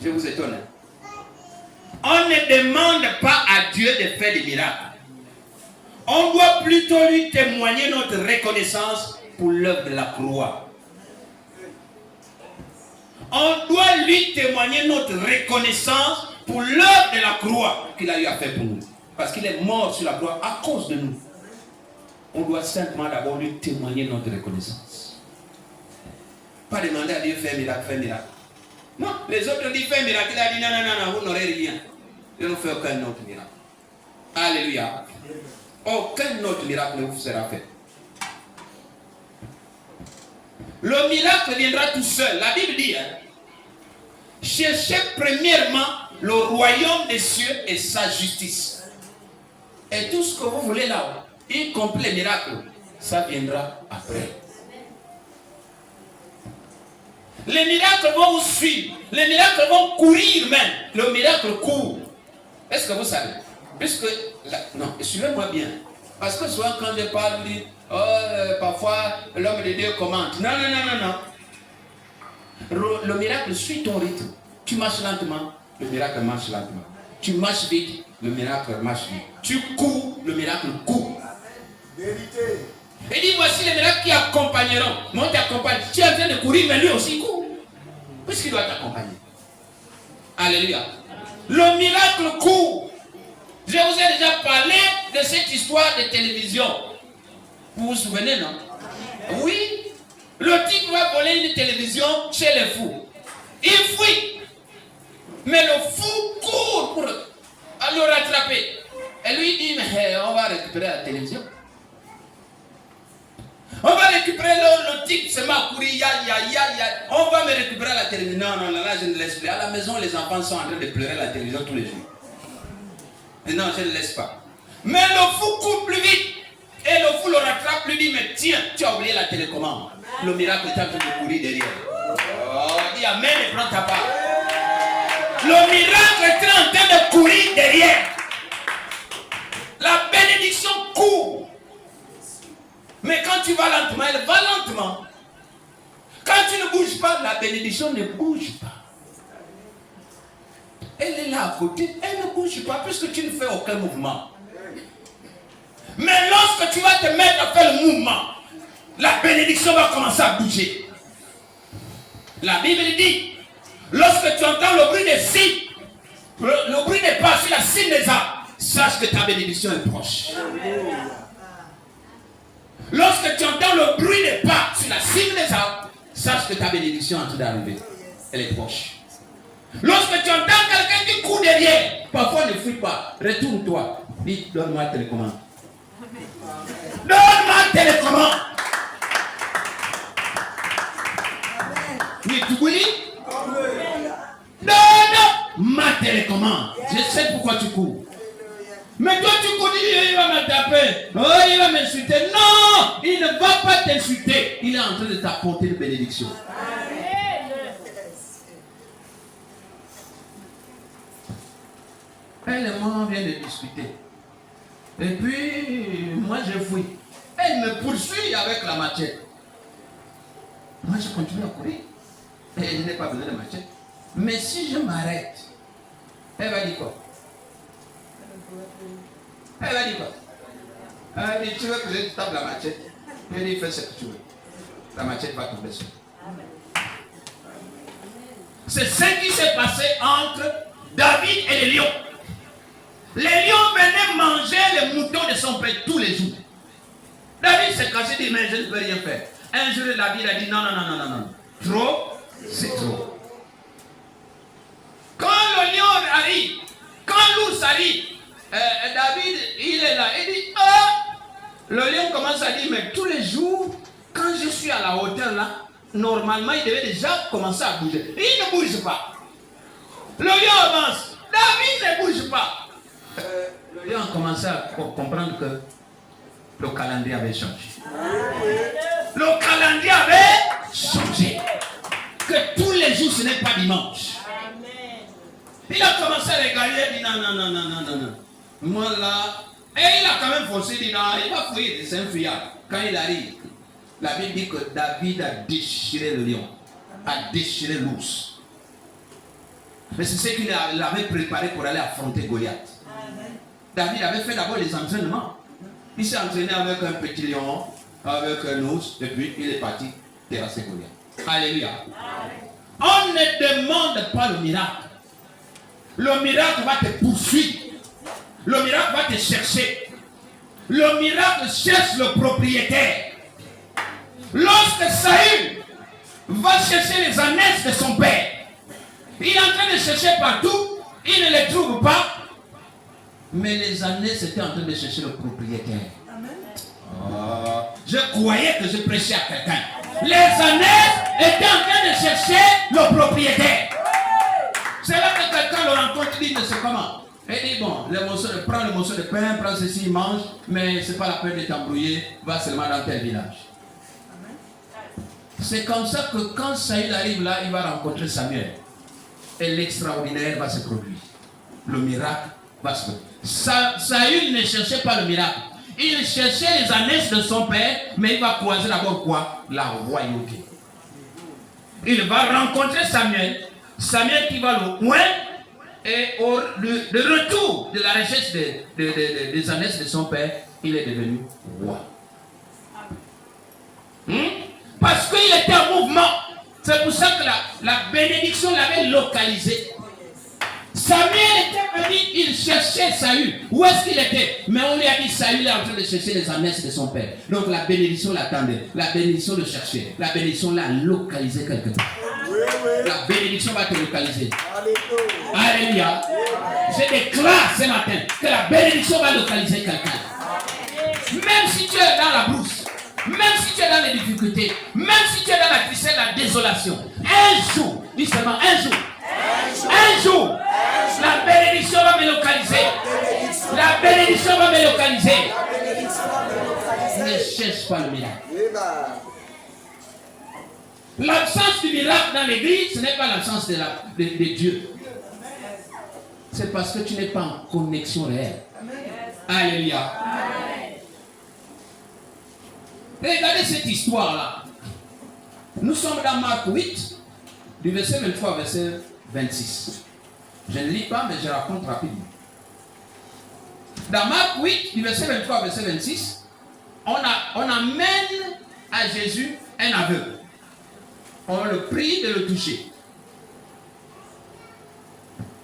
Je vous étonne. On ne demande pas à Dieu de faire des miracles. On doit plutôt lui témoigner notre reconnaissance pour l'œuvre de la croix. On doit lui témoigner notre reconnaissance pour l'œuvre de la croix qu'il a eu à faire pour nous. Parce qu'il est mort sur la croix à cause de nous. On doit simplement d'abord lui témoigner notre reconnaissance. Pas demander à Dieu faire miracle, faire miracle. Non, les autres ont dit faire miracle. Il a dit non, vous n'aurez rien. Je ne fais aucun autre miracle. Alléluia. Aucun autre miracle ne vous sera fait. Le miracle viendra tout seul. La Bible dit, cherchez premièrement le royaume des cieux et sa justice. Et tout ce que vous voulez là, y compris les miracles, ça viendra après. Les miracles vont vous suivre. Les miracles vont courir même. Le miracle court. Est-ce que vous savez? Puisque, non, suivez-moi bien. Parce que souvent quand je parle, je dis, parfois l'homme de Dieu commente. Non. Le miracle suit ton rythme. Tu marches lentement, le miracle marche lentement. Tu marches vite, le miracle marche vite. Tu cours, le miracle court. Vérité. Et dit, voici les miracles qui accompagneront. Moi, t'accompagne. Tu es en train de courir, mais lui aussi court. Puisqu'il doit t'accompagner. Alléluia. Le miracle court. Je vous ai déjà parlé de cette histoire de télévision. Vous vous souvenez, non? Oui. Le type va voler une télévision chez les fous. Il fuit. Mais le fou court pour le rattraper. Et lui dit, mais on va récupérer la télévision. On va récupérer le type se met à courir, on va me récupérer la télévision. Non, là, je ne laisse plus. À la maison, les enfants sont en train de pleurer la télévision tous les jours. Et non, je ne laisse pas. Mais le fou court plus vite. Et le fou le rattrape, lui dit, mais tiens, tu as oublié la télécommande. Le miracle est en train de courir derrière. Oh, dis amen et prends ta part. Le miracle est en train de courir derrière. La bénédiction court. Mais quand tu vas lentement, elle va lentement. Quand tu ne bouges pas, la bénédiction ne bouge pas. Elle est là à côté, elle ne bouge pas puisque tu ne fais aucun mouvement. Mais lorsque tu vas te mettre à faire le mouvement, la bénédiction va commencer à bouger. La Bible dit, lorsque tu entends le bruit des cimes, le bruit des pas sur la cime des arbres, sache que ta bénédiction est proche. Lorsque tu entends le bruit des pas sur la cime des arbres, sache que ta bénédiction est en train d'arriver. Elle est proche. Lorsque tu entends quelqu'un qui court derrière, parfois ne fuis pas, retourne-toi. Dis, donne-moi la télécommande. Donne-moi la télécommande. Oui, tu voulais? Donne ma télécommande. Je sais pourquoi tu cours. Mais toi tu cours, il va me taper. Oh, il va m'insulter. Non, il ne va pas t'insulter. Il est en train de t'apporter une bénédiction. Elle et moi, on vient de discuter. Et puis, moi, je fuis. Elle me poursuit avec la machette. Moi, je continue à courir. Et je n'ai pas besoin de machette. Mais si je m'arrête, elle va dire quoi? Elle va dire quoi? Elle dit, tu veux que je te tape la machette? Elle dit, fais ce que tu veux. La machette va tomber sur. C'est ce qui s'est passé entre David et les lions. Les lions venaient manger les moutons de son père tous les jours. David s'est caché et dit, mais je ne peux rien faire. Un jour, David a dit, non. Trop, c'est trop. Quand le lion arrive, quand l'ours arrive, David, il est là. Il dit, le lion commence à dire, mais tous les jours, quand je suis à la hauteur là, normalement, il devait déjà commencer à bouger. Il ne bouge pas. Le lion avance. David ne bouge pas. Le lion a commencé à comprendre que le calendrier avait changé. Le calendrier avait changé. Que tous les jours, ce n'est pas dimanche. Il a commencé à regarder, il dit non. Moi là, et il a quand même forcé, il dit non, il va fouiller, c'est un fuyard. Quand il arrive, la Bible dit que David a déchiré le lion, a déchiré l'ours. Mais c'est ce qu'il avait préparé pour aller affronter Goliath. David avait fait d'abord les entraînements. Il s'est entraîné avec un petit lion, avec un ours, et puis il est parti terrasser Goliath. Alléluia. On ne demande pas le miracle. Le miracle va te poursuivre. Le miracle va te chercher. Le miracle cherche le propriétaire. Lorsque Saül va chercher les ânesses de son père, il est en train de chercher partout, il ne les trouve pas. Mais les ânesses étaient en train de chercher le propriétaire. Je croyais que je prêchais à quelqu'un. Les ânesses étaient en train de chercher le propriétaire. C'est là que quelqu'un le rencontre, il dit, mais c'est comment? Il dit, bon, prends le morceau de pain, prends ceci, il mange, mais ce n'est pas la peine de t'embrouiller, va seulement dans tel village. C'est comme ça que quand Saül arrive là, il va rencontrer Samuel. Et l'extraordinaire va se produire. Le miracle va se produire. Saül ne cherchait pas le miracle. Il cherchait les ânesses de son père, mais il va croiser d'abord quoi? La royauté. Il va rencontrer Samuel. Samuel qui va le loin. Et de retour de la recherche des ânesses de son père, il est devenu roi. Parce qu'il était en mouvement. C'est pour ça que la bénédiction l'avait localisé. Samuel était venu, il cherchait Saül. Où est-ce qu'il était? Mais on lui a dit, Saül est en train de chercher les ânesses de son père. Donc la bénédiction l'attendait. La bénédiction le cherchait. La bénédiction l'a localisé quelque part. La bénédiction va te localiser. Alléluia. Je déclare ce matin que la bénédiction va localiser quelqu'un. Même si tu es dans la brousse, même si tu es dans les difficultés, même si tu es dans la tristesse, la désolation, un jour, dis seulement un jour, la bénédiction va me localiser. La bénédiction va me localiser. Ne cherche pas le miracle. L'absence du miracle dans l'église, ce n'est pas l'absence de Dieu. C'est parce que tu n'es pas en connexion réelle. Alléluia. Regardez cette histoire-là. Nous sommes dans Marc 8, du verset 23 au verset 26. Je ne lis pas, mais je raconte rapidement. Dans Marc 8, du verset 23 au verset 26, on amène à Jésus un aveugle. On le prie de le toucher.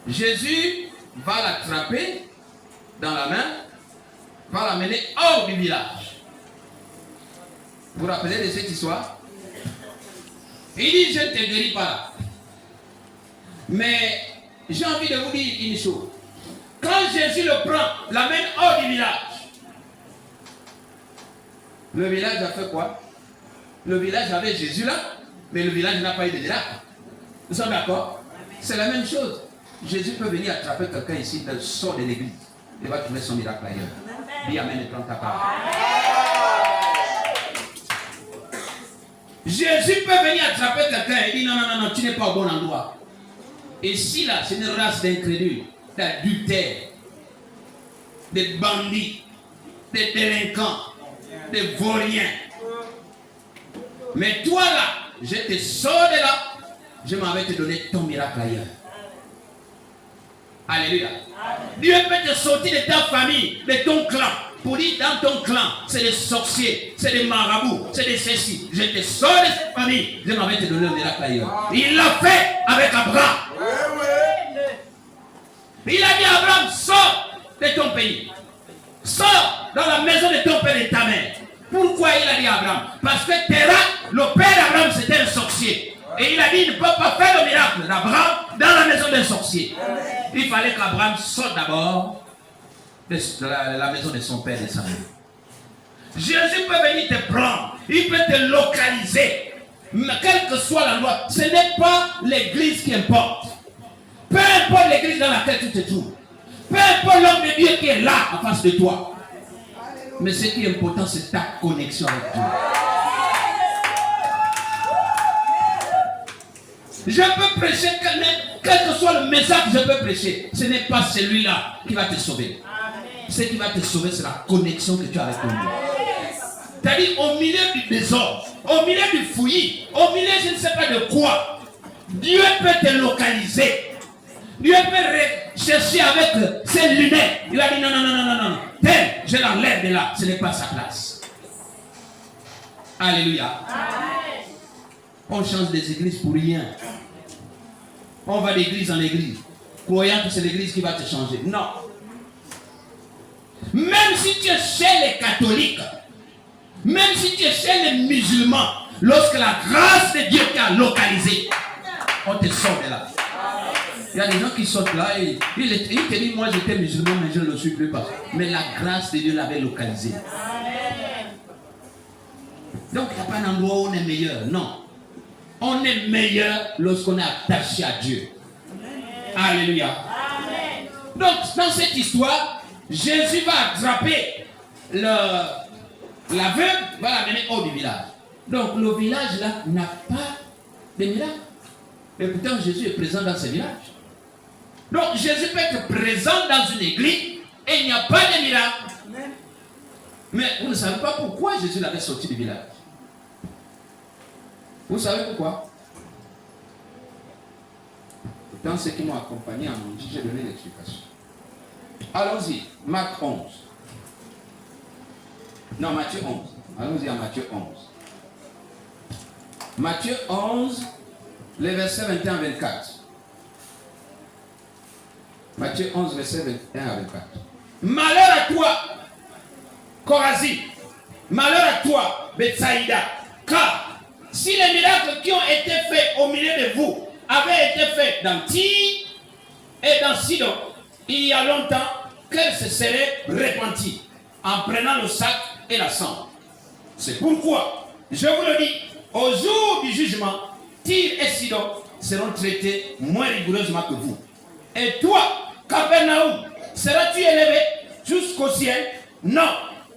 Jésus va l'attraper dans la main, va l'amener hors du village. Vous vous rappelez de cette histoire? Il dit, je ne te guéris pas là. Mais j'ai envie de vous dire une chose. Quand Jésus le prend, l'amène hors du village. Le village a fait quoi? Le village avait Jésus là, mais le village n'a pas eu de miracle. Nous sommes d'accord? C'est la même chose. Jésus peut venir attraper quelqu'un ici, il sort de l'église. Il va trouver son miracle ailleurs. Dis amen et prends ta part. Jésus peut venir attraper quelqu'un et dire non, tu n'es pas au bon endroit. Et si là, c'est une race d'incrédules, d'adultères, de bandits, de délinquants, de vauriens. Mais toi là, je te sors de là, je m'en vais te donner ton miracle ailleurs. Alléluia. Dieu peut te sortir de ta famille, de ton clan. Pour dire dans ton clan, c'est des sorciers, c'est des marabouts, c'est des ceci. Je te sors de cette famille, je m'en vais te donner un miracle ailleurs. Il l'a fait avec Abraham. Il a dit à Abraham, sors de ton pays. Sors dans la maison de ton père et de ta mère. Pourquoi il a dit à Abraham? Parce que Terah, le père d'Abraham, c'était un sorcier. Et il a dit, il ne peut pas faire le miracle d'Abraham dans la maison d'un sorcier. Il fallait qu'Abraham sorte d'abord de la maison de son père et de sa mère. Jésus peut venir te prendre. Il peut te localiser. Mais quelle que soit la loi, ce n'est pas l'église qui importe. Peu importe l'église dans laquelle tu te trouves. Peu importe l'homme de Dieu qui est là en face de toi. Mais ce qui est important, c'est ta connexion avec Dieu. Je peux prêcher, quel que soit le message que je peux prêcher, ce n'est pas celui-là qui va te sauver. Ce qui va te sauver, c'est la connexion que tu as avec ton Dieu. C'est-à-dire au milieu du désordre, au milieu du fouillis, au milieu je ne sais pas de quoi, Dieu peut te localiser. Dieu peut chercher avec ses lunettes. Il a dit non, non, non, non, non, non. Je l'enlève de là. Ce n'est pas sa place. Alléluia. Amen. On change des églises pour rien. On va d'église en église, croyant que c'est l'église qui va te changer. Non. Même si tu es chez les catholiques, même si tu es chez les musulmans, lorsque la grâce de Dieu t'a localisé, on te sort de là. Il y a des gens qui sortent là et ils te disent, moi j'étais musulman mais je ne le suis plus pas. Mais la grâce de Dieu l'avait localisé. Donc il n'y a pas un endroit où on est meilleur. Non. On est meilleur lorsqu'on est attaché à Dieu. Alléluia. Amen. Donc dans cette histoire, Jésus va attraper la veuve, va l'amener hors du village. Donc le village là n'a pas de miracle. Mais pourtant Jésus est présent dans ce village. Donc Jésus peut être présent dans une église et il n'y a pas de miracle. Mais vous ne savez pas pourquoi Jésus l'avait sorti du village. Vous savez pourquoi? Dans ceux qui m'ont accompagné à mon dit, j'ai donné l'explication. Allons-y, Marc 11. Non, Matthieu 11. Allons-y à Matthieu 11. Matthieu 11, les versets 21 à 24. Matthieu 11, versets 21 à 24. Malheur à toi, Chorazin. Malheur à toi, Bethsaïda. Car si les miracles qui ont été faits au milieu de vous avaient été faits dans Tyr et dans Sidon, il y a longtemps qu'elle se serait repentie en prenant le sac et la cendre. C'est pourquoi, je vous le dis, au jour du jugement, Tyr et Sidon seront traités moins rigoureusement que vous. Et toi, Capernaum, seras-tu élevé jusqu'au ciel? Non,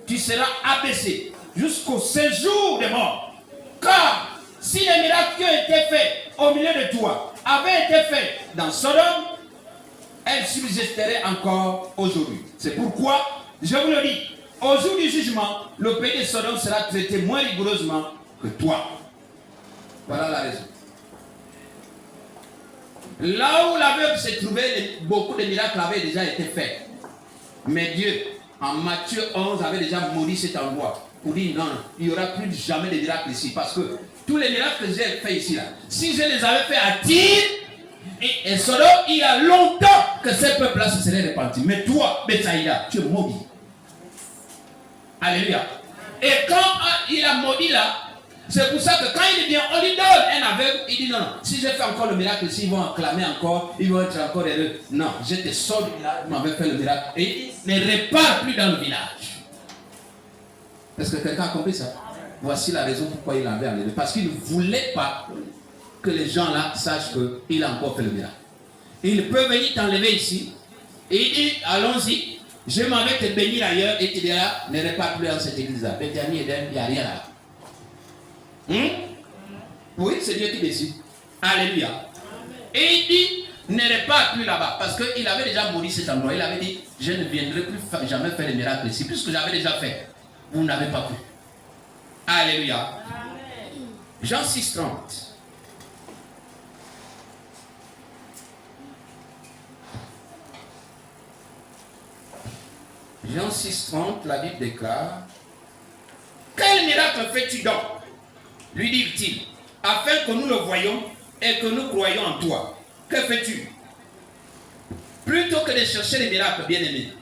tu seras abaissé jusqu'au séjour des morts. Car si les miracles qui ont été faits au milieu de toi avaient été faits dans Sodome, elles subsisteraient encore aujourd'hui. C'est pourquoi, je vous le dis, au jour du jugement, le pays de Sodome sera traité moins rigoureusement que toi. Voilà la raison. Là où la veuve se trouvait, beaucoup de miracles avaient déjà été faits. Mais Dieu, en Matthieu 11, avait déjà maudit cet endroit. Pour dire non, il n'y aura plus jamais de miracles ici. Parce que tous les miracles que j'ai faits ici, là, si je les avais faits à Tyr et Sodome, il y a longtemps que ces peuples-là se seraient repentis. Mais toi, Bethsaïda, tu es maudit. Alléluia. Et quand il a maudit là, c'est pour ça que quand il vient, on lui donne un aveugle, il dit non, non, si je fais encore le miracle ici, ils vont acclamer encore, ils vont être encore heureux. Non, je te sors du village, vous m'avez fait le miracle. Et il ne repart plus dans le village. Est-ce que quelqu'un a compris ça? Voici la raison pourquoi il l'avait enlevé. Parce qu'il ne voulait pas que les gens là sachent qu'il a encore fait le miracle. Il peut venir t'enlever ici, et il dit, allons-y, je m'en vais te bénir ailleurs, et tu diras, ne repars plus dans cette église-là. Bethany Eden, il n'y a rien là. Oui, c'est Dieu qui décide. Alléluia. Et il dit, ne repars plus là-bas. Parce qu'il avait déjà maudit cet endroit. Il avait dit, je ne viendrai plus jamais faire les miracles ici. Puisque j'avais déjà fait. Vous n'avez pas pu. Alléluia. Amen. Jean 6, 30. Jean 6, 30, la Bible déclare, quel miracle fais-tu donc? Lui dit-il, afin que nous le voyions et que nous croyions en toi. Que fais-tu? Plutôt que de chercher les miracles, bien-aimés,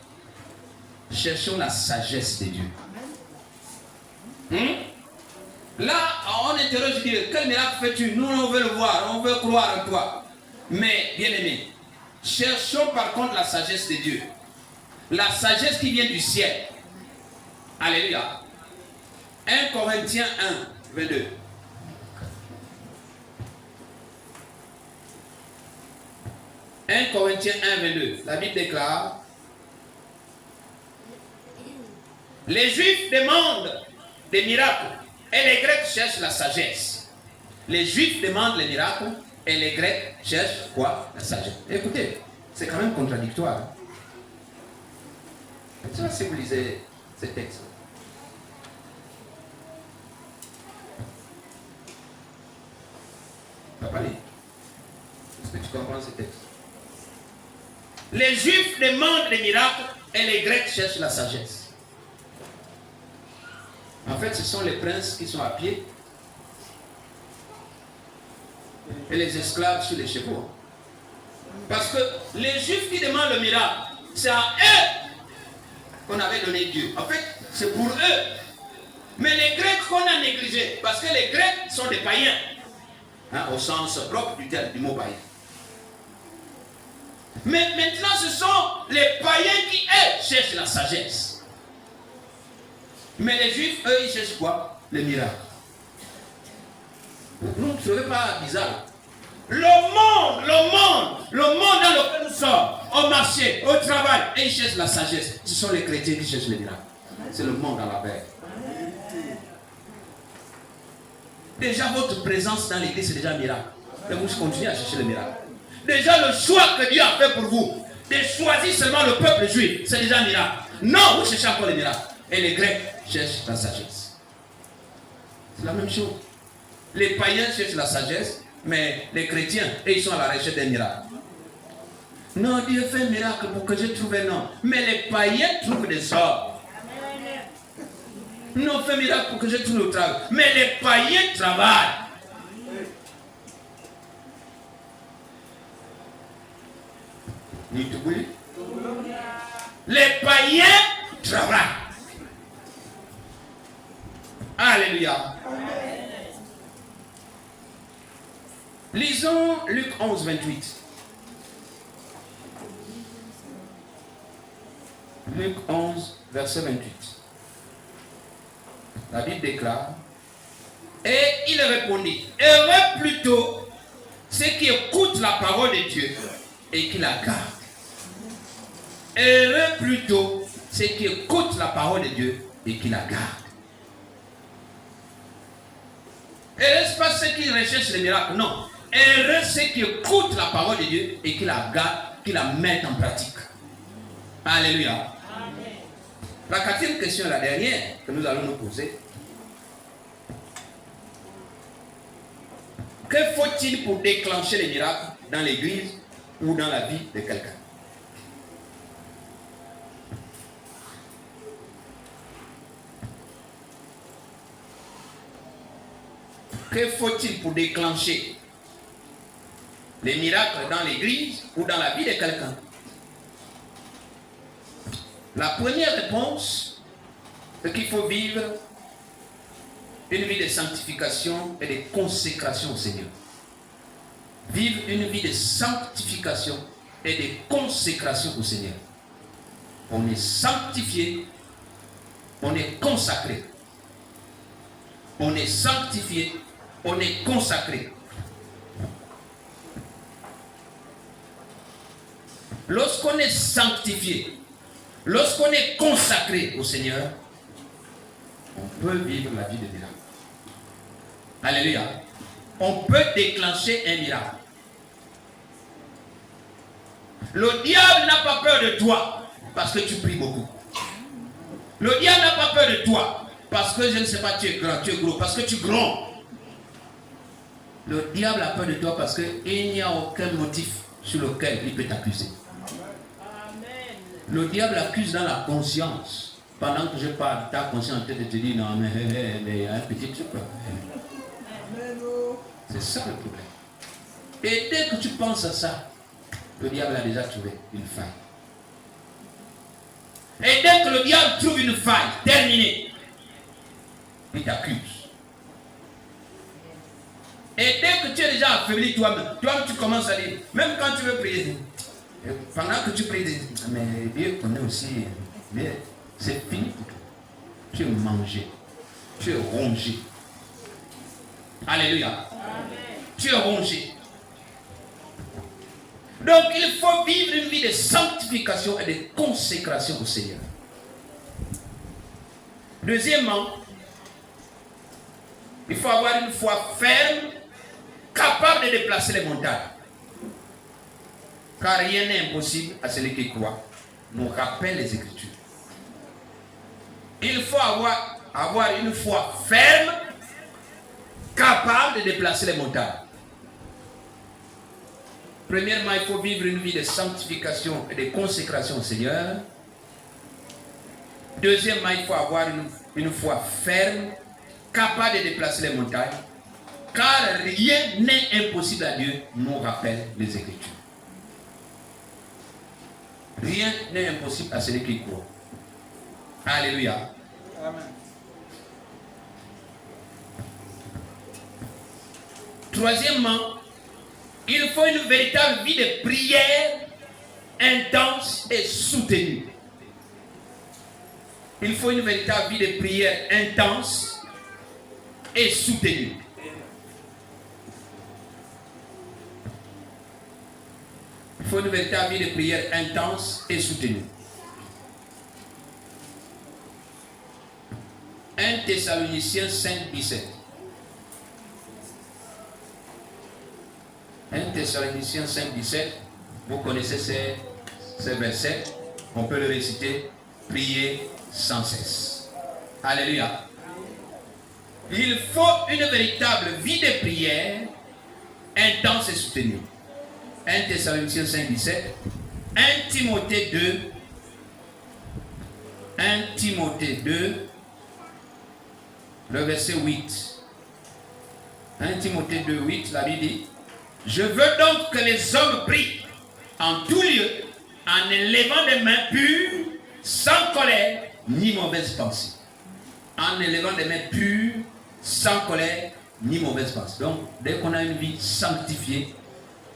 cherchons la sagesse de Dieu. Là, on interroge Dieu, quel miracle fais-tu? Nous, on veut le voir, on veut croire en toi. Mais, bien-aimés, cherchons par contre la sagesse de Dieu. La sagesse qui vient du ciel. Alléluia. 1 Corinthiens 1, 22. 1 Corinthiens 1, 22. La Bible déclare, les Juifs demandent des miracles et les Grecs cherchent la sagesse. Les Juifs demandent les miracles et les Grecs cherchent quoi? La sagesse. Écoutez, c'est quand même contradictoire. Tu vois si vous lisez ces textes. Papa, est-ce que tu comprends ces textes? Les Juifs demandent des miracles et les Grecs cherchent la sagesse. En fait, ce sont les princes qui sont à pied et les esclaves sur les chevaux. Parce que les Juifs qui demandent le miracle, c'est à eux qu'on avait donné Dieu. En fait, c'est pour eux. Mais les Grecs qu'on a négligés, parce que les Grecs sont des païens, hein, au sens propre du mot païen. Mais maintenant, ce sont les païens qui, eux, cherchent la sagesse. Mais les Juifs, eux, ils cherchent quoi? Le miracle. Vous ne trouvez pas bizarre? Le monde dans lequel nous sommes, au marché, au travail, et ils cherchent la sagesse. Ce sont les chrétiens qui cherchent le miracle. C'est le monde dans la paix. Déjà, votre présence dans l'église, c'est déjà un miracle. Et vous continuez à chercher le miracle. Déjà, le choix que Dieu a fait pour vous, de choisir seulement le peuple juif, c'est déjà un miracle. Non, vous cherchez encore le miracle. Et les Grecs cherchent la sagesse. C'est la même chose. Les païens cherchent la sagesse, mais les chrétiens, ils sont à la recherche d'un miracle. Non, Dieu fait un miracle pour que je trouve un homme. Mais les païens trouvent des hommes. Non, fait un miracle pour que je trouve le travail. Mais les païens travaillent. Les païens travaillent. Alléluia. Lisons Luc 11, 28. Luc 11, verset 28. La Bible déclare, et il répondit, heureux plutôt ceux qui écoutent la parole de Dieu et qui la gardent. Heureux plutôt ceux qui écoutent la parole de Dieu et qui la gardent. Heureux pas ceux qui recherchent les miracles, non. Heureux ceux qui écoutent la parole de Dieu et qui la gardent, qui la mettent en pratique. Alléluia. La quatrième question, la dernière que nous allons nous poser. Que faut-il pour déclencher les miracles dans l'église ou dans la vie de quelqu'un? Que faut-il pour déclencher les miracles dans l'église ou dans la vie de quelqu'un? La première réponse, c'est qu'il faut vivre une vie de sanctification et de consécration au Seigneur. Vivre une vie de sanctification et de consécration au Seigneur. On est sanctifié, on est consacré. On est sanctifié, on est consacré. Lorsqu'on est sanctifié, lorsqu'on est consacré au Seigneur, on peut vivre la vie de miracle. Alléluia. On peut déclencher un miracle. Le diable n'a pas peur de toi parce que tu pries beaucoup. Le diable n'a pas peur de toi parce que je ne sais pas, tu es grand, tu es gros, parce que tu grondes. Le diable a peur de toi parce qu'il n'y a aucun motif sur lequel il peut t'accuser. Le diable accuse dans la conscience. Pendant que je parle, ta conscience peut-être te dit non, mais il y a un petit truc. C'est ça le problème. Et dès que tu penses à ça, le diable a déjà trouvé une faille. Et dès que le diable trouve une faille, terminée, il t'accuse. Et dès que tu es déjà affaibli toi-même, tu commences à dire, même quand tu veux prier, pendant que tu pries, mais Dieu connaît aussi, c'est fini pour toi. Tu es mangé, tu es rongé. Alléluia. Amen. Tu es rongé. Donc il faut vivre une vie de sanctification et de consécration au Seigneur. Deuxièmement, il faut avoir une foi ferme, capable de déplacer les montagnes. Car rien n'est impossible à celui qui croit. Nous rappelle les Écritures. Il faut avoir une foi ferme, capable de déplacer les montagnes. Premièrement, il faut vivre une vie de sanctification et de consécration au Seigneur. Deuxièmement, il faut avoir une foi ferme, capable de déplacer les montagnes, car rien n'est impossible à Dieu, nous rappellent les Écritures. Rien n'est impossible à celui qui croit. Alléluia. Amen. Troisièmement, il faut une véritable vie de prière intense et soutenue. Il faut une véritable vie de prière intense et soutenue. Il faut une véritable vie de prière intense et soutenue. 1 Thessaloniciens 5, 17. 1 Thessaloniciens 5, 17. Vous connaissez ces versets. On peut le réciter. Priez sans cesse. Alléluia. Il faut une véritable vie de prière intense et soutenue. 1 Thessaloniciens 5, 17. 1 Timothée 2. 1 Timothée 2. Le verset 8. 1 Timothée 2, 8, la Bible dit: je veux donc que les hommes prient en tout lieu, en élevant des mains pures, sans colère, ni mauvaise pensée. En élevant des mains pures, sans colère, ni mauvaise pensée. Donc, dès qu'on a une vie sanctifiée,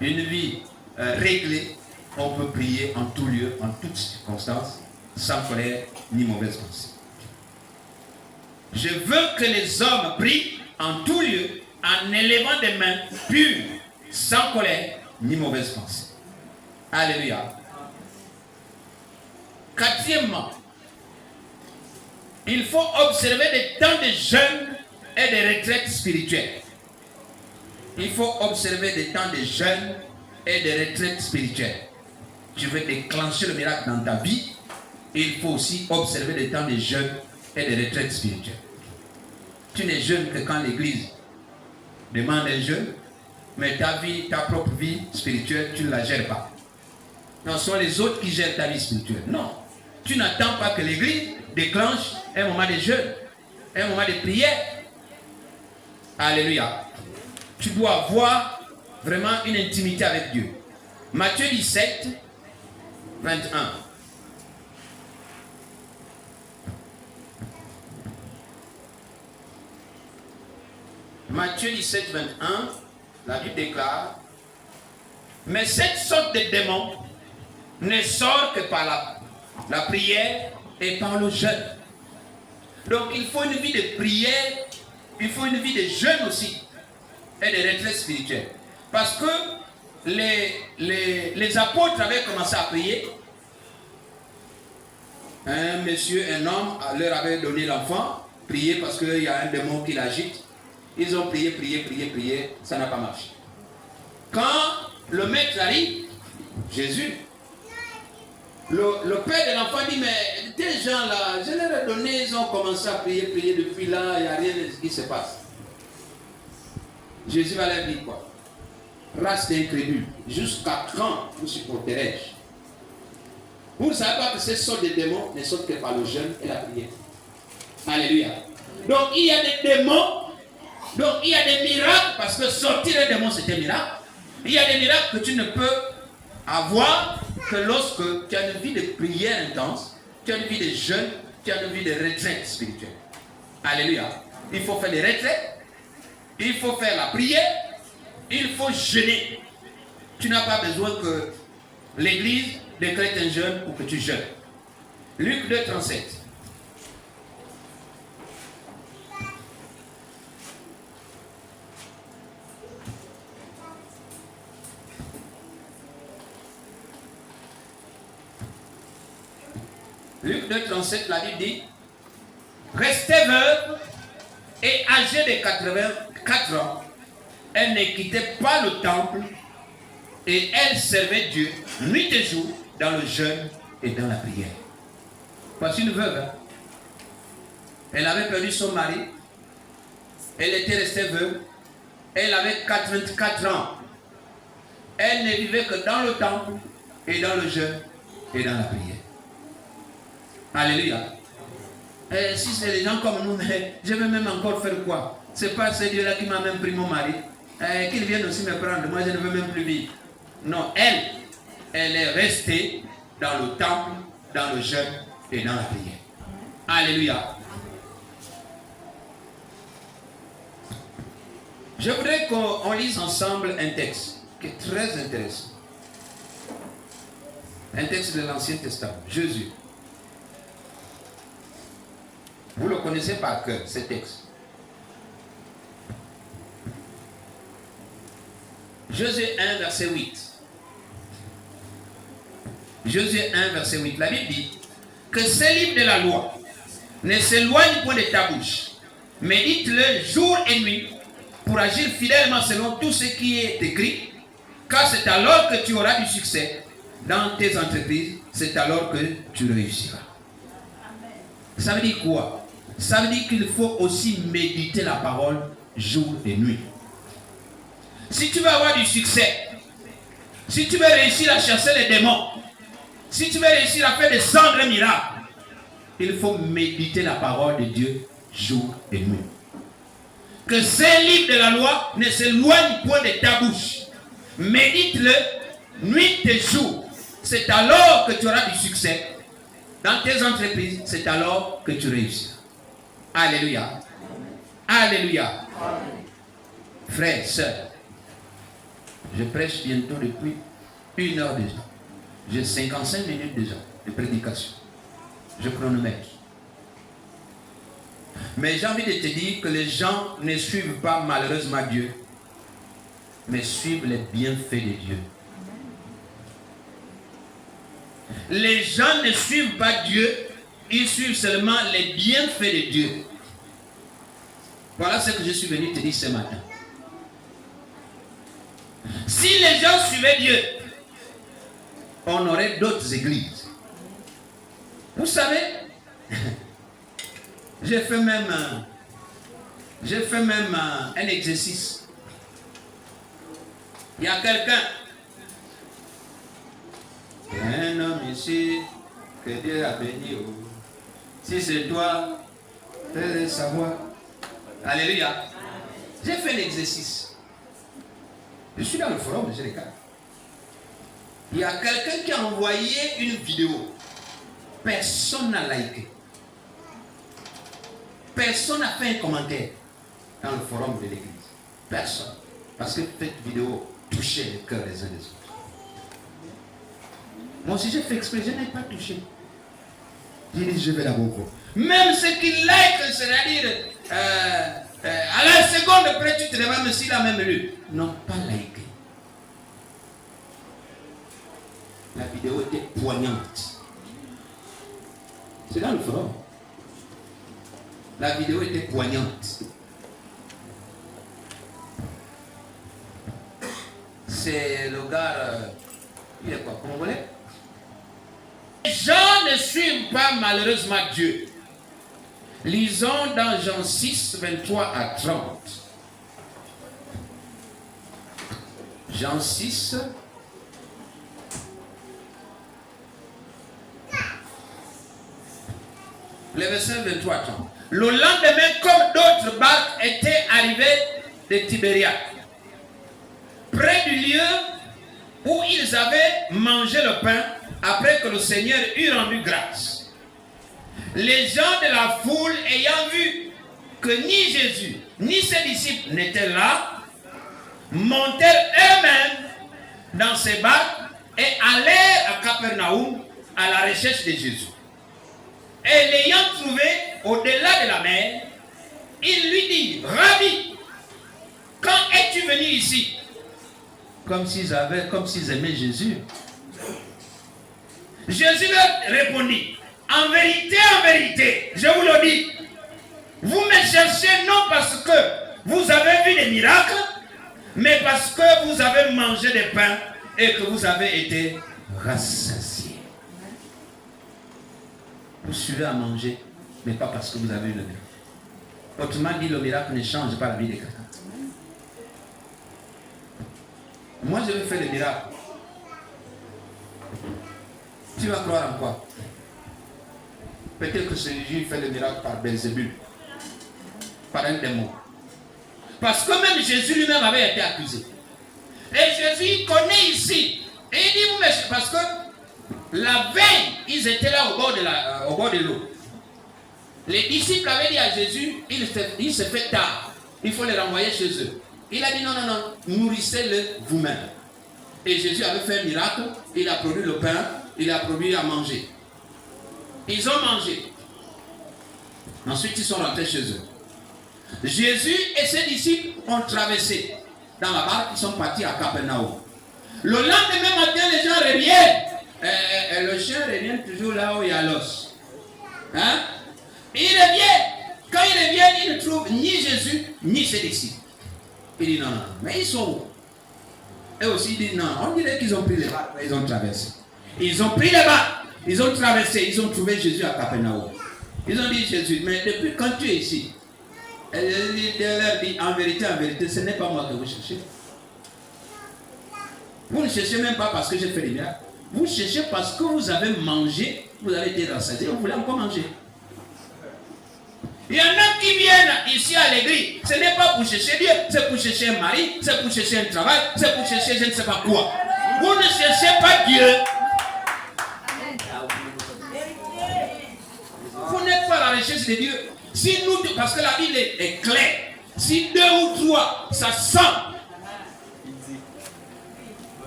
une vie réglée, on peut prier en tout lieu, en toutes circonstances, sans colère, ni mauvaise pensée. Je veux que les hommes prient en tout lieu, en élevant des mains pures, sans colère, ni mauvaise pensée. Alléluia. Quatrièmement, il faut observer des temps de jeûne et de retraite spirituelle. Il faut observer des temps de jeûne et de retraite spirituelle. Tu veux déclencher le miracle dans ta vie, il faut aussi observer des temps de jeûne et de retraite spirituelle. Tu n'es jeune que quand l'église demande un jeûne, mais ta vie, ta propre vie spirituelle, tu ne la gères pas. Non, ce sont les autres qui gèrent ta vie spirituelle. Non. Tu n'attends pas que l'église déclenche un moment de jeûne, un moment de prière. Alléluia. Tu dois avoir vraiment une intimité avec Dieu. Matthieu 17, 21. Matthieu 17, 21, la Bible déclare: mais cette sorte de démon ne sort que par la prière et par le jeûne. Donc il faut une vie de prière, il faut une vie de jeûne aussi, et de retraite spirituelle. Parce que les apôtres avaient commencé à prier. Un monsieur, un homme leur avait donné l'enfant, prier parce qu'il y a un démon qui l'agite. Ils ont prié, prié, ça n'a pas marché. Quand le maître arrive, Jésus, le père de l'enfant dit: mais des gens là, je leur ai donné, ils ont commencé à prier, depuis là, il n'y a rien qui se passe. Jésus va leur dire quoi? Race d'incrédules, jusqu'à quand vous supporterai-je? Vous ne savez pas que ces sortes de démons ne sortent que par le jeûne et la prière. Alléluia. Donc il y a des démons, donc il y a des miracles, parce que sortir un démon c'est un miracle. Il y a des miracles que tu ne peux avoir que lorsque tu as une vie de prière intense, tu as une vie de jeûne, tu as une vie de retraite spirituelle. Alléluia. Il faut faire les retraites, il faut faire la prière, il faut jeûner. Tu n'as pas besoin que l'église décrète un jeûne pour que tu jeûnes. Luc 2, 37. Luc 2, 37, la Bible dit: restez veuve et âgée de 84 ans, elle ne quittait pas le temple et elle servait Dieu nuit et jour dans le jeûne et dans la prière. Voici une veuve. Hein? Elle avait perdu son mari, elle était restée veuve, elle avait 84 ans. Elle ne vivait que dans le temple et dans le jeûne et dans la prière. Alléluia. Et si c'est les gens comme nous, je vais même encore faire quoi? C'est pas ce Dieu-là qui m'a même pris mon mari. Qu'il vienne aussi me prendre. Moi, je ne veux même plus vivre. Non, elle est restée dans le temple, dans le jeûne et dans la prière. Alléluia. Je voudrais qu'on lise ensemble un texte qui est très intéressant. Un texte de l'Ancien Testament. Jésus. Vous le connaissez par cœur, ce texte. Josué 1, verset 8. Josué 1, verset 8. La Bible dit que ces livres de la loi ne s'éloignent point de ta bouche, mais dites-le jour et nuit pour agir fidèlement selon tout ce qui est écrit, car c'est alors que tu auras du succès dans tes entreprises, c'est alors que tu réussiras. Ça veut dire quoi? Ça veut dire qu'il faut aussi méditer la parole jour et nuit. Si tu veux avoir du succès, si tu veux réussir à chasser les démons, si tu veux réussir à faire des cendres miracles, il faut méditer la parole de Dieu jour et nuit. Que ces livres de la loi ne s'éloignent point de ta bouche. Médite-le nuit et jour. C'est alors que tu auras du succès. Dans tes entreprises, c'est alors que tu réussis. Alléluia. Alléluia. Frères, sœurs, je prêche bientôt depuis 1 heure déjà. J'ai 55 minutes déjà de prédication. Je chronomètre. Mais j'ai envie de te dire que les gens ne suivent pas malheureusement Dieu, mais suivent les bienfaits de Dieu. Les gens ne suivent pas Dieu, ils suivent seulement les bienfaits de Dieu. Voilà ce que je suis venu te dire ce matin. Si les gens suivaient Dieu, on aurait d'autres églises. Vous savez, j'ai fait même un exercice. Il y a quelqu'un, un homme ici, que Dieu a béni. Si c'est toi, fais-le savoir. Alléluia. J'ai fait l'exercice. Je suis dans le forum de Jéréka. Il y a quelqu'un qui a envoyé une vidéo. Personne n'a liké. Personne n'a fait un commentaire dans le forum de l'église. Personne. Parce que cette vidéo touchait le cœur des uns des autres. Moi aussi j'ai fait exprès, je n'ai pas touché. J'ai dit je vais d'abord voir. Même ceux qui like, c'est-à-dire à la seconde après tu te demandes s'il a même lu. N'ont pas liké. La vidéo était poignante. C'est dans le forum. La vidéo était poignante. C'est le gars, il est quoi, congolais? Les gens ne suivent pas malheureusement Dieu. Lisons dans Jean 6, 23 à 30. Jean 6. Le verset 23 à 30. Le lendemain, comme d'autres barques étaient arrivées de Tibériade, près du lieu où ils avaient mangé le pain après que le Seigneur eut rendu grâce. Les gens de la foule ayant vu que ni Jésus ni ses disciples n'étaient là, montèrent eux-mêmes dans ces barques et allèrent à Capernaum à la recherche de Jésus. Et l'ayant trouvé au-delà de la mer, il lui dit, Rabbi, quand es-tu venu ici? Comme s'ils aimaient Jésus. Jésus leur répondit, en vérité, je vous le dis, vous me cherchez non parce que vous avez vu des miracles, mais parce que vous avez mangé des pains et que vous avez été rassasiés. Vous suivez à manger, mais pas parce que vous avez eu le miracle. Autrement dit, le miracle ne change pas la vie des chrétiens. Moi, je vais faire des miracles. Tu vas croire en quoi? Peut-être que Jésus fait le miracle par Belzébul, par un démon. Parce que même Jésus lui-même avait été accusé. Et Jésus connaît ici. Et il dit, vous, parce que la veille, ils étaient là au bord de l'eau. Les disciples avaient dit à Jésus, il se fait tard. Il faut les renvoyer chez eux. Il a dit non, nourrissez-le vous-même. Et Jésus avait fait un miracle. Il a produit le pain, il a produit à manger. Ils ont mangé. Ensuite, ils sont rentrés chez eux. Jésus et ses disciples ont traversé dans la barque, ils sont partis à Capernaum. Le lendemain matin, les gens reviennent. Le chien revient toujours là où il y a l'os. Hein? Il revient. Quand ils reviennent, ils ne trouvent ni Jésus, ni ses disciples. Il dit non, mais ils sont où? Et aussi, il dit non, on dirait qu'ils ont pris les barques, ils ont traversé. Ils ont pris les barques, ils ont traversé, ils ont trouvé Jésus à Capernaum. Ils ont dit Jésus, mais depuis quand tu es ici? Et il leur dit en vérité, ce n'est pas moi que vous cherchez. Vous ne cherchez même pas parce que j'ai fait des miracles. Vous cherchez parce que vous avez mangé, vous avez été rassasié, vous voulez encore manger. Il y en a qui viennent ici à l'église, ce n'est pas pour chercher Dieu, c'est pour chercher un mari, c'est pour chercher un travail, c'est pour chercher je ne sais pas quoi. Vous ne cherchez pas Dieu. Vous n'êtes pas à la recherche de Dieu. Si nous, parce que la Bible est claire, si deux ou trois, ça sent,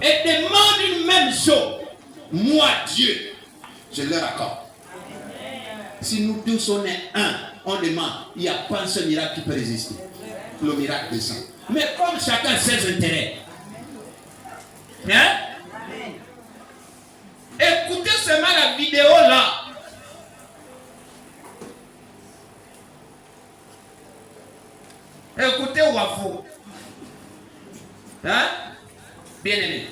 et demandent une même chose, moi Dieu, je leur accorde. Si nous tous on est un, on demande, il n'y a pas un seul miracle qui peut résister. Le miracle descend. Mais comme chacun a ses intérêts. Hein? Écoutez seulement la vidéo là. Écoutez Wafo. Hein? Bien aimé.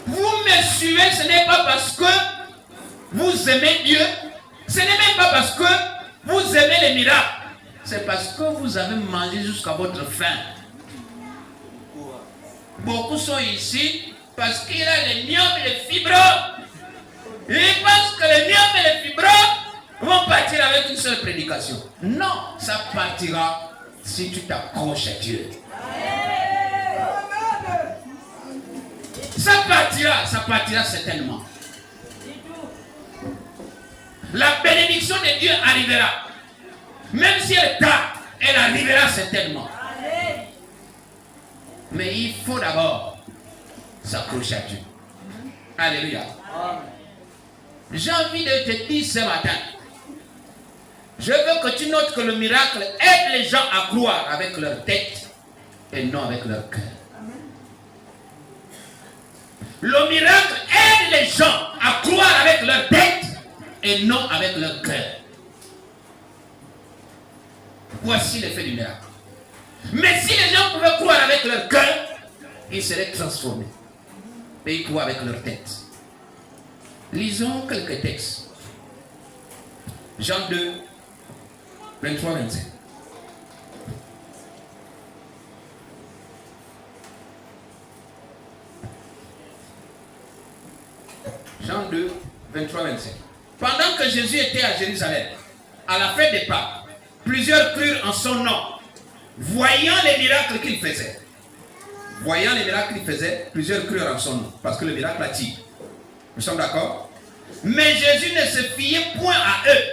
Vous me suivez, ce n'est pas parce que vous aimez Dieu. Ce n'est même pas parce que vous aimez les miracles. C'est parce que vous avez mangé jusqu'à votre faim. Beaucoup sont ici parce qu'il a les myomes et les fibreux. Ils pensent que les myomes et les fibreux vont partir avec une seule prédication. Non, ça partira si tu t'accroches à Dieu. Ça partira certainement. La bénédiction de Dieu arrivera. Même si elle tarde, elle arrivera certainement. Mais il faut d'abord s'accrocher à Dieu. Alléluia. J'ai envie de te dire ce matin, je veux que tu notes que le miracle aide les gens à croire avec leur tête et non avec leur cœur. Le miracle aide les gens à croire avec leur tête et non avec leur cœur. Voici l'effet du miracle. Mais si les gens pouvaient croire avec leur cœur, ils seraient transformés. Et ils croient avec leur tête. Lisons quelques textes. Jean 2, 23, 25. Jean 2, 23, 25. Pendant que Jésus était à Jérusalem, à la fête des Pâques, plusieurs crurent en son nom, voyant les miracles qu'il faisait. Voyant les miracles qu'il faisait, plusieurs crurent en son nom, parce que le miracle attire. Nous sommes d'accord? Mais Jésus ne se fiait point à eux,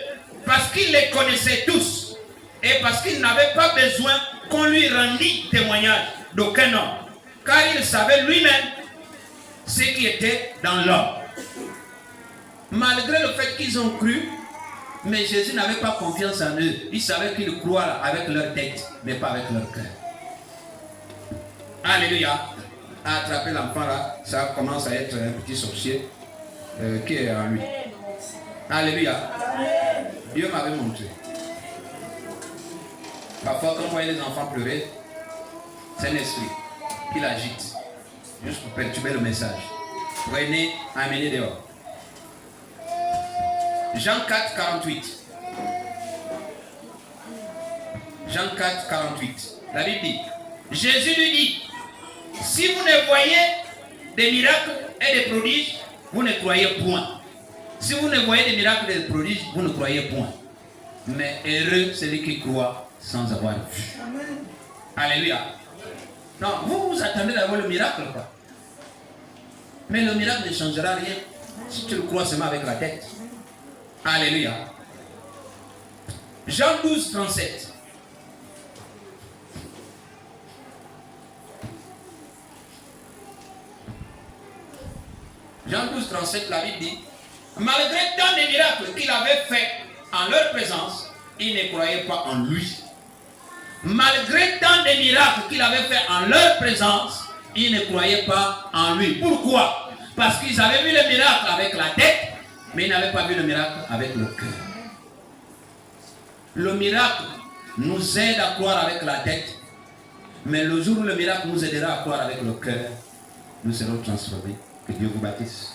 parce qu'il les connaissait tous, et parce qu'il n'avait pas besoin qu'on lui rendît témoignage d'aucun homme, car il savait lui-même ce qui était dans l'homme. Malgré le fait qu'ils ont cru, mais Jésus n'avait pas confiance en eux. Ils savaient qu'ils croient avec leur tête, mais pas avec leur cœur. Alléluia. Attraper l'enfant là, ça commence à être un petit sorcier qui est en lui. Alléluia. Dieu m'avait montré. Parfois, quand on voit les enfants pleurer, c'est un esprit qui l'agite, juste pour perturber le message. Prenez, amenez dehors. Jean 4, 48. Jean 4, 48. La Bible dit, Jésus lui dit, Si vous ne voyez des miracles et des prodiges, vous ne croyez point. Si vous ne voyez des miracles et des prodiges, vous ne croyez point. Mais heureux celui qui croit sans avoir vu. Alléluia. Non, vous attendez d'avoir le miracle, quoi. Mais le miracle ne changera rien si tu le crois seulement avec la tête. Alléluia. Jean 12, 37. Jean 12, 37, la Bible dit, malgré tant de miracles qu'il avait fait en leur présence, ils ne croyaient pas en lui. Malgré tant de miracles qu'il avait fait en leur présence, ils ne croyaient pas en lui. Pourquoi? Parce qu'ils avaient vu le miracle avec la tête, mais ils n'avaient pas vu le miracle avec le cœur. Le miracle nous aide à croire avec la tête, mais le jour où le miracle nous aidera à croire avec le cœur, nous serons transformés. Que Dieu vous bâtisse.